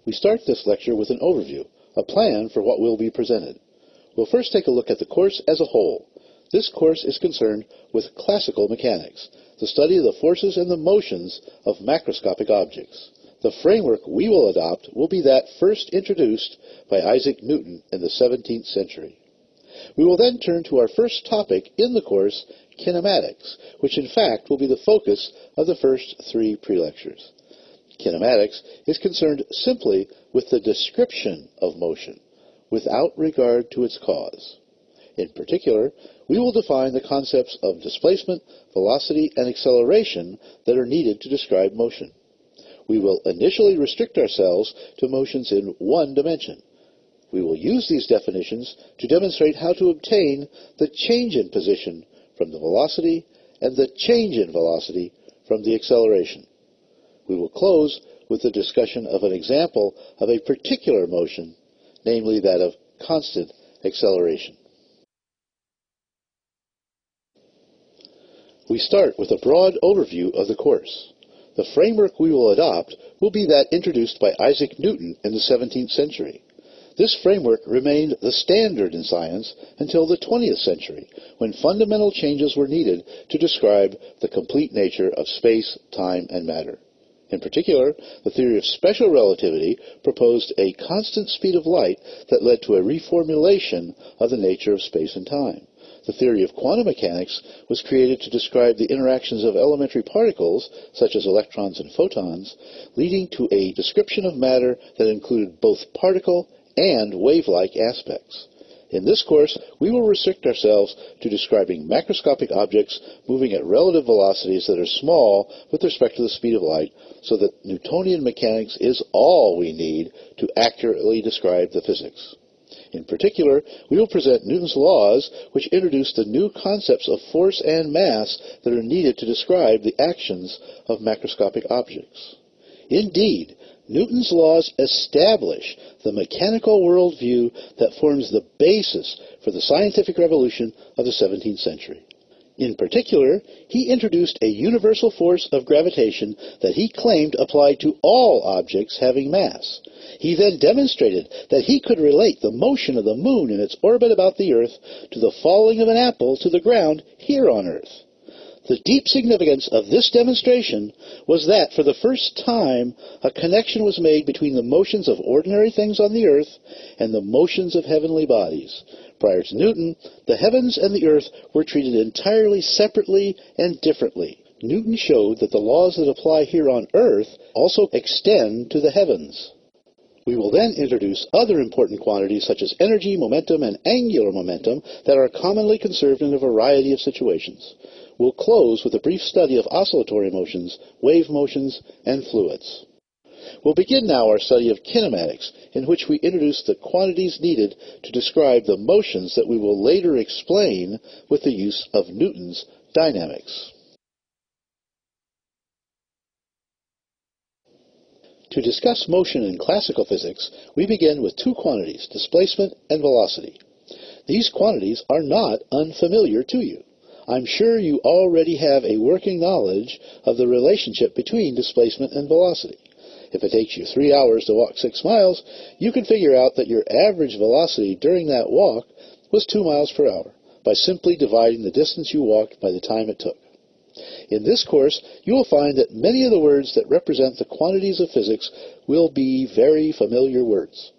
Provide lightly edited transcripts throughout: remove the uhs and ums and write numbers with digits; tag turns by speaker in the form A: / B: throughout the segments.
A: We start this lecture with an overview, a plan for what will be presented. We'll first take a look at the course as a whole. This course is concerned with classical mechanics, the study of the forces and the motions of macroscopic objects. The framework we will adopt will be that first introduced by Isaac Newton in the 17th century. We will then turn to our first topic in the course, kinematics, which in fact will be the focus of the first 3 prelectures. Kinematics is concerned simply with the description of motion, without regard to its cause. In particular, we will define the concepts of displacement, velocity, and acceleration that are needed to describe motion. We will initially restrict ourselves to motions in one dimension. We will use these definitions to demonstrate how to obtain the change in position from the velocity and the change in velocity from the acceleration. We will close with the discussion of an example of a particular motion, namely that of constant acceleration. We start with a broad overview of the course. The framework we will adopt will be that introduced by Isaac Newton in the 17th century. This framework remained the standard in science until the 20th century, when fundamental changes were needed to describe the complete nature of space, time, and matter. In particular, the theory of special relativity proposed a constant speed of light that led to a reformulation of the nature of space and time. The theory of quantum mechanics was created to describe the interactions of elementary particles, such as electrons and photons, leading to a description of matter that included both particle and wave-like aspects. In this course, we will restrict ourselves to describing macroscopic objects moving at relative velocities that are small with respect to the speed of light, so that Newtonian mechanics is all we need to accurately describe the physics. In particular, we will present Newton's laws, which introduce the new concepts of force and mass that are needed to describe the actions of macroscopic objects. Indeed, Newton's laws establish the mechanical worldview that forms the basis for the scientific revolution of the 17th century. In particular, he introduced a universal force of gravitation that he claimed applied to all objects having mass. He then demonstrated that he could relate the motion of the moon in its orbit about the Earth to the falling of an apple to the ground here on Earth. The deep significance of this demonstration was that for the first time a connection was made between the motions of ordinary things on the Earth and the motions of heavenly bodies. Prior to Newton, the heavens and the Earth were treated entirely separately and differently. Newton showed that the laws that apply here on Earth also extend to the heavens. We will then introduce other important quantities such as energy, momentum, and angular momentum that are commonly conserved in a variety of situations. We'll close with a brief study of oscillatory motions, wave motions, and fluids. We'll begin now our study of kinematics, in which we introduce the quantities needed to describe the motions that we will later explain with the use of Newton's dynamics. To discuss motion in classical physics, we begin with 2 quantities, displacement and velocity. These quantities are not unfamiliar to you. I'm sure you already have a working knowledge of the relationship between displacement and velocity. If it takes you 3 hours to walk 6 miles, you can figure out that your average velocity during that walk was 2 miles per hour by simply dividing the distance you walked by the time it took. In this course, you will find that many of the words that represent the quantities of physics will be very familiar words.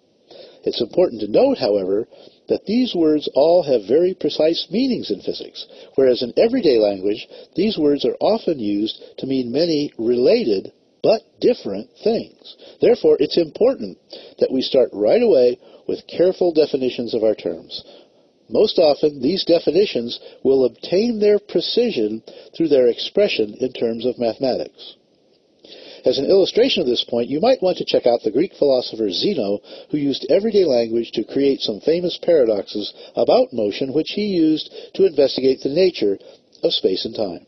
A: It's important to note, however, that these words all have very precise meanings in physics, whereas in everyday language, these words are often used to mean many related but different things. Therefore, it's important that we start right away with careful definitions of our terms. Most often, these definitions will obtain their precision through their expression in terms of mathematics. As an illustration of this point, you might want to check out the Greek philosopher Zeno, who used everyday language to create some famous paradoxes about motion, which he used to investigate the nature of space and time.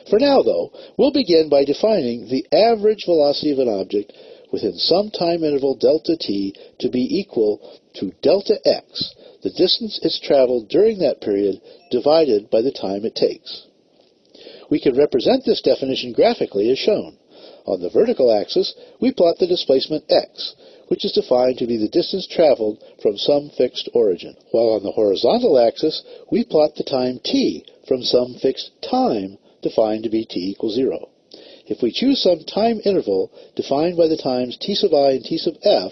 A: For now, though, we'll begin by defining the average velocity of an object within some time interval delta t to be equal to delta x, the distance it's traveled during that period divided by the time it takes. We can represent this definition graphically as shown. On the vertical axis, we plot the displacement x, which is defined to be the distance traveled from some fixed origin, while on the horizontal axis, we plot the time t from some fixed time defined to be t equals 0. If we choose some time interval defined by the times t sub I and t sub f,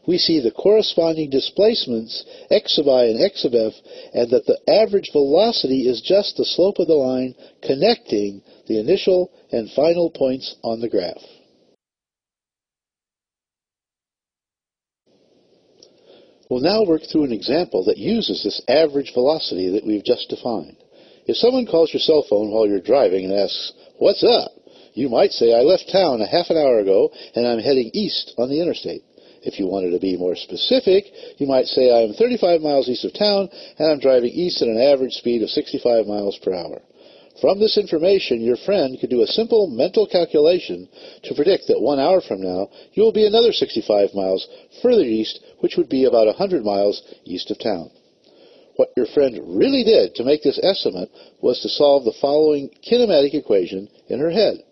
A: we see the corresponding displacements x sub I and x sub f, and that the average velocity is just the slope of the line connecting the initial and final points on the graph. We'll now work through an example that uses this average velocity that we've just defined. If someone calls your cell phone while you're driving and asks, "What's up?" you might say, "I left town a half an hour ago and I'm heading east on the interstate." If you wanted to be more specific, you might say, "I am 35 miles east of town and I'm driving east at an average speed of 65 miles per hour." From this information, your friend could do a simple mental calculation to predict that 1 hour from now, you will be another 65 miles further east, which would be about 100 miles east of town. What your friend really did to make this estimate was to solve the following kinematic equation in her head.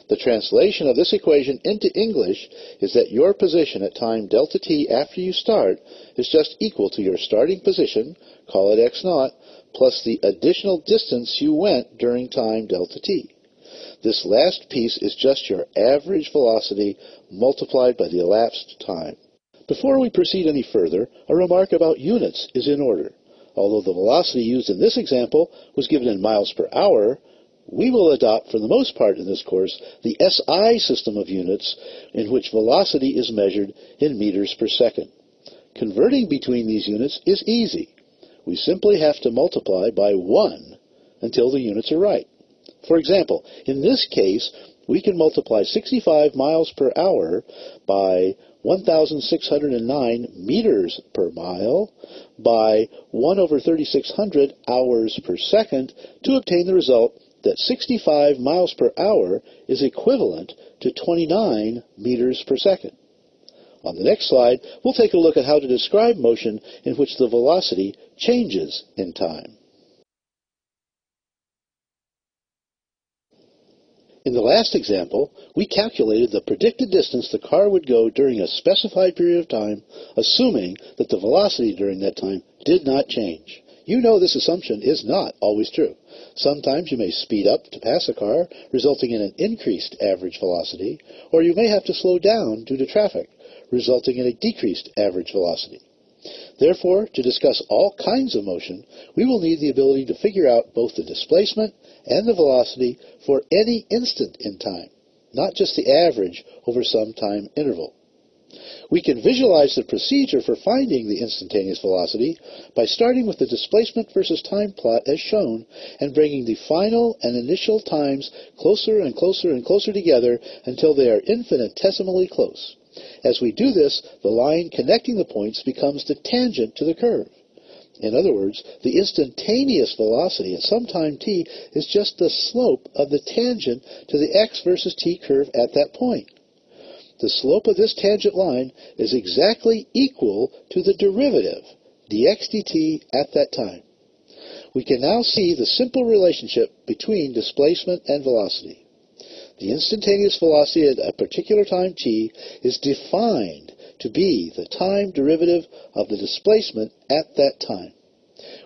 A: The translation of this equation into English is that your position at time delta t after you start is just equal to your starting position, call it x naught, plus the additional distance you went during time delta t. This last piece is just your average velocity multiplied by the elapsed time. Before we proceed any further, a remark about units is in order. Although the velocity used in this example was given in miles per hour, we will adopt, for the most part in this course, the SI system of units in which velocity is measured in meters per second. Converting between these units is easy. We simply have to multiply by 1 until the units are right. For example, in this case, we can multiply 65 miles per hour by 1,609 meters per mile by 1 over 3,600 hours per second to obtain the result that 65 miles per hour is equivalent to 29 meters per second. On the next slide, we'll take a look at how to describe motion in which the velocity changes in time. In the last example, we calculated the predicted distance the car would go during a specified period of time, assuming that the velocity during that time did not change. You know this assumption is not always true. Sometimes you may speed up to pass a car, resulting in an increased average velocity, or you may have to slow down due to traffic, resulting in a decreased average velocity. Therefore, to discuss all kinds of motion, we will need the ability to figure out both the displacement and the velocity for any instant in time, not just the average over some time interval. We can visualize the procedure for finding the instantaneous velocity by starting with the displacement versus time plot as shown and bringing the final and initial times closer and closer and closer together until they are infinitesimally close. As we do this, the line connecting the points becomes the tangent to the curve. In other words, the instantaneous velocity at some time t is just the slope of the tangent to the x versus t curve at that point. The slope of this tangent line is exactly equal to the derivative, dx dt, at that time. We can now see the simple relationship between displacement and velocity. The instantaneous velocity at a particular time t is defined to be the time derivative of the displacement at that time.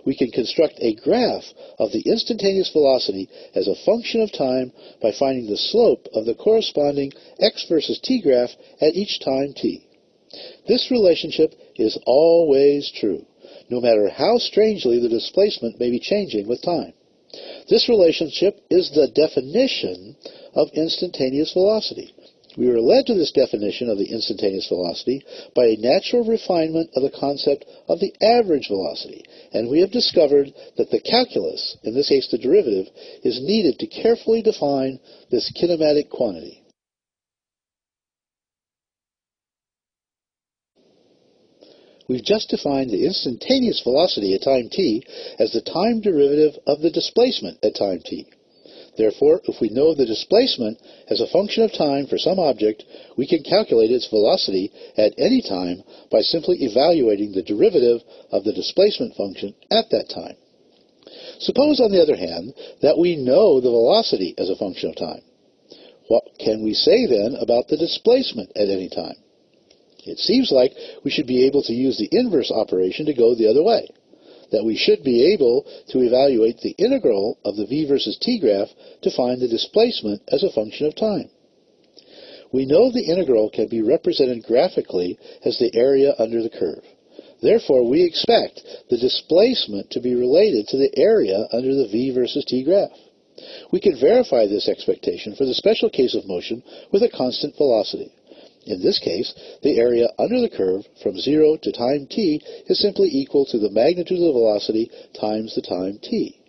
A: We can construct a graph of the instantaneous velocity as a function of time by finding the slope of the corresponding x versus t graph at each time t. This relationship is always true, no matter how strangely the displacement may be changing with time. This relationship is the definition of instantaneous velocity. We were led to this definition of the instantaneous velocity by a natural refinement of the concept of the average velocity, and we have discovered that the calculus, in this case the derivative, is needed to carefully define this kinematic quantity. We've just defined the instantaneous velocity at time t as the time derivative of the displacement at time t. Therefore, if we know the displacement as a function of time for some object, we can calculate its velocity at any time by simply evaluating the derivative of the displacement function at that time. Suppose, on the other hand, that we know the velocity as a function of time. What can we say then about the displacement at any time? It seems like we should be able to use the inverse operation to go the other way, that we should be able to evaluate the integral of the v versus t graph to find the displacement as a function of time. We know the integral can be represented graphically as the area under the curve. Therefore, we expect the displacement to be related to the area under the v versus t graph. We can verify this expectation for the special case of motion with a constant velocity. In this case, the area under the curve from 0 to time t is simply equal to the magnitude of the velocity times the time t.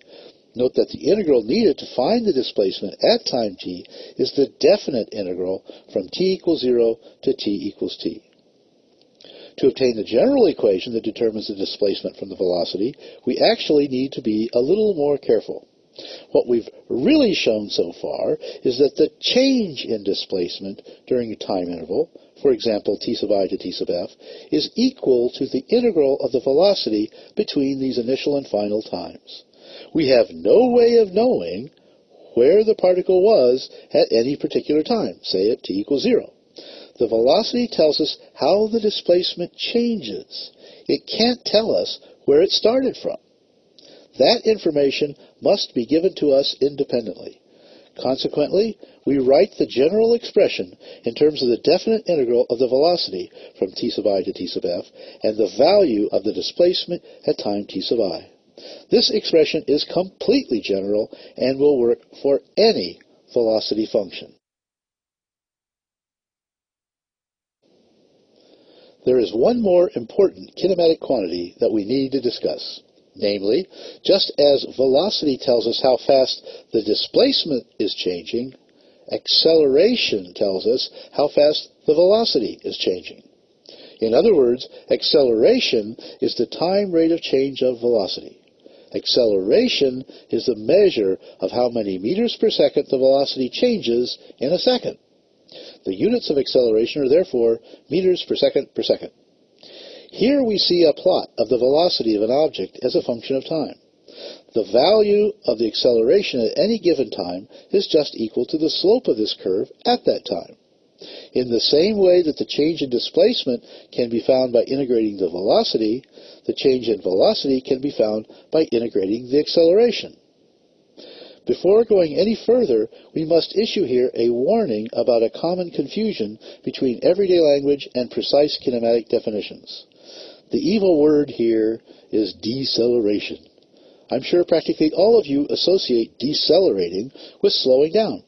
A: Note that the integral needed to find the displacement at time t is the definite integral from t equals 0 to t equals t. To obtain the general equation that determines the displacement from the velocity, we actually need to be a little more careful. What we've really shown so far is that the change in displacement during a time interval, for example t sub I to t sub f, is equal to the integral of the velocity between these initial and final times. We have no way of knowing where the particle was at any particular time, say at t equals 0. The velocity tells us how the displacement changes. It can't tell us where it started from. That information must be given to us independently. Consequently, we write the general expression in terms of the definite integral of the velocity from t sub I to t sub f and the value of the displacement at time t sub I. This expression is completely general and will work for any velocity function. There is one more important kinematic quantity that we need to discuss. Namely, just as velocity tells us how fast the displacement is changing, acceleration tells us how fast the velocity is changing. In other words, acceleration is the time rate of change of velocity. Acceleration is the measure of how many meters per second the velocity changes in a second. The units of acceleration are therefore meters per second per second. Here we see a plot of the velocity of an object as a function of time. The value of the acceleration at any given time is just equal to the slope of this curve at that time. In the same way that the change in displacement can be found by integrating the velocity, the change in velocity can be found by integrating the acceleration. Before going any further, we must issue here a warning about a common confusion between everyday language and precise kinematic definitions. The evil word here is deceleration. I'm sure practically all of you associate decelerating with slowing down.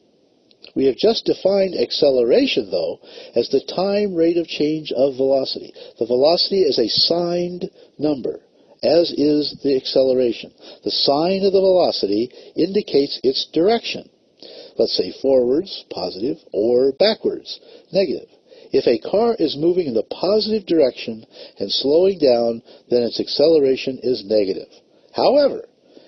A: We have just defined acceleration, though, as the time rate of change of velocity. The velocity is a signed number, as is the acceleration. The sign of the velocity indicates its direction. Let's say forwards, positive, or backwards, negative. If a car is moving in the positive direction and slowing down, then its acceleration is negative. However,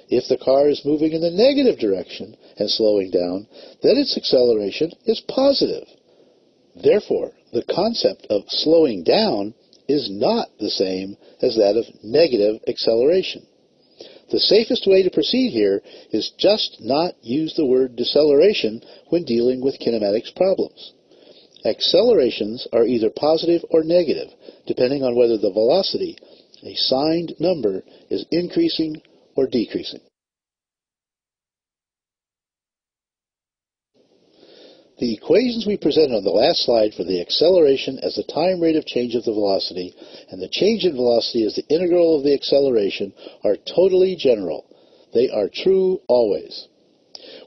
A: if the car is moving in the negative direction and slowing down, then its acceleration is positive. Therefore, the concept of slowing down is not the same as that of negative acceleration. The safest way to proceed here is just not use the word deceleration when dealing with kinematics problems. Accelerations are either positive or negative, depending on whether the velocity, a signed number, is increasing or decreasing. The equations we presented on the last slide for the acceleration as the time rate of change of the velocity and the change in velocity as the integral of the acceleration are totally general. They are true always.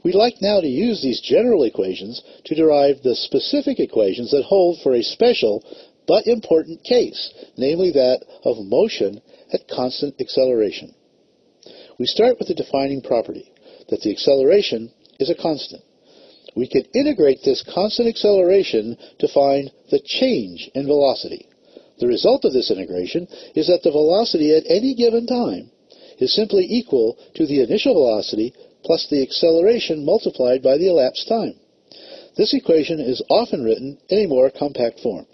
A: We'd like now to use these general equations to derive the specific equations that hold for a special but important case, namely that of motion at constant acceleration. We start with the defining property, that the acceleration is a constant. We can integrate this constant acceleration to find the change in velocity. The result of this integration is that the velocity at any given time is simply equal to the initial velocity plus the acceleration multiplied by the elapsed time. This equation is often written in a more compact form.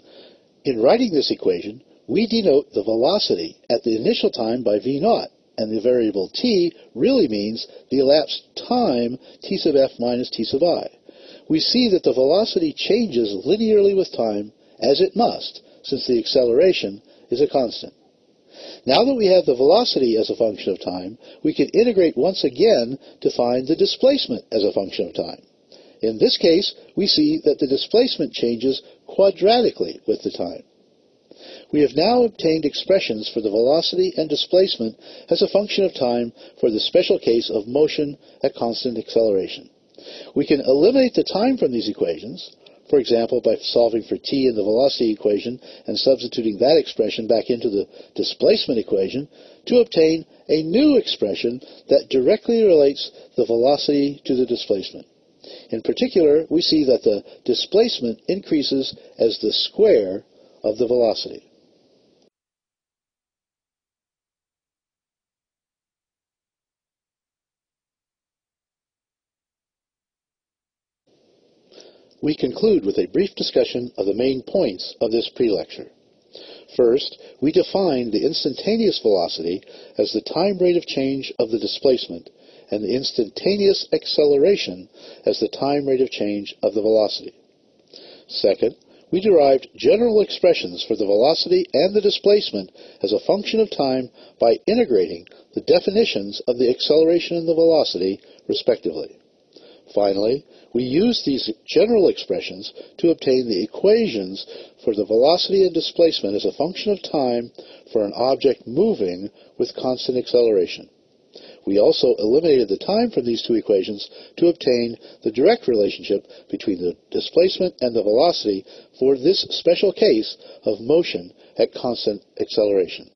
A: In writing this equation, we denote the velocity at the initial time by v0, and the variable t really means the elapsed time t sub f minus t sub I. we see that the velocity changes linearly with time, as it must, since the acceleration is a constant. Now that we have the velocity as a function of time, we can integrate once again to find the displacement as a function of time. In this case, we see that the displacement changes quadratically with the time. We have now obtained expressions for the velocity and displacement as a function of time for the special case of motion at constant acceleration. We can eliminate the time from these equations, for example, by solving for t in the velocity equation and substituting that expression back into the displacement equation to obtain a new expression that directly relates the velocity to the displacement. In particular, we see that the displacement increases as the square of the velocity. We conclude with a brief discussion of the main points of this pre-lecture. First, we define the instantaneous velocity as the time rate of change of the displacement and the instantaneous acceleration as the time rate of change of the velocity. Second, we derived general expressions for the velocity and the displacement as a function of time by integrating the definitions of the acceleration and the velocity, respectively. Finally, we use these general expressions to obtain the equations for the velocity and displacement as a function of time for an object moving with constant acceleration. We also eliminated the time from these two equations to obtain the direct relationship between the displacement and the velocity for this special case of motion at constant acceleration.